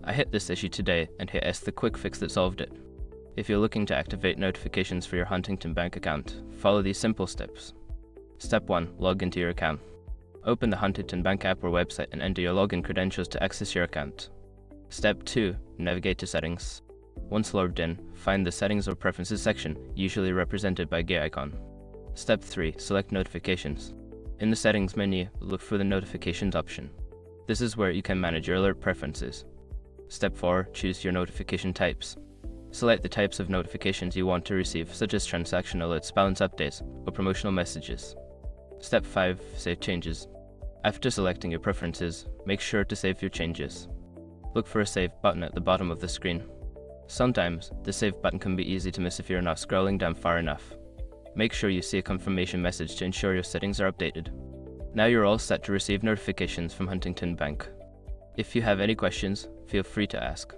I hit this issue today and hit S the quick fix that solved it. If you're looking to activate notifications for your Huntington bank account, follow these simple steps. Step 1. Log into your account. Open the Huntington bank app or website and enter your login credentials to access your account. Step 2. Navigate to Settings. Once logged in, find the Settings or Preferences section, usually represented by gear icon. Step 3. Select Notifications. In the Settings menu, look for the Notifications option. This is where you can manage your alert preferences. Step 4. Choose your notification types. Select the types of notifications you want to receive, such as transaction alerts, balance updates, or promotional messages. Step 5. Save changes. After selecting your preferences, make sure to save your changes. Look for a Save button at the bottom of the screen. Sometimes, the Save button can be easy to miss if you're not scrolling down far enough. Make sure you see a confirmation message to ensure your settings are updated. Now you're all set to receive notifications from Huntington Bank. If you have any questions, feel free to ask.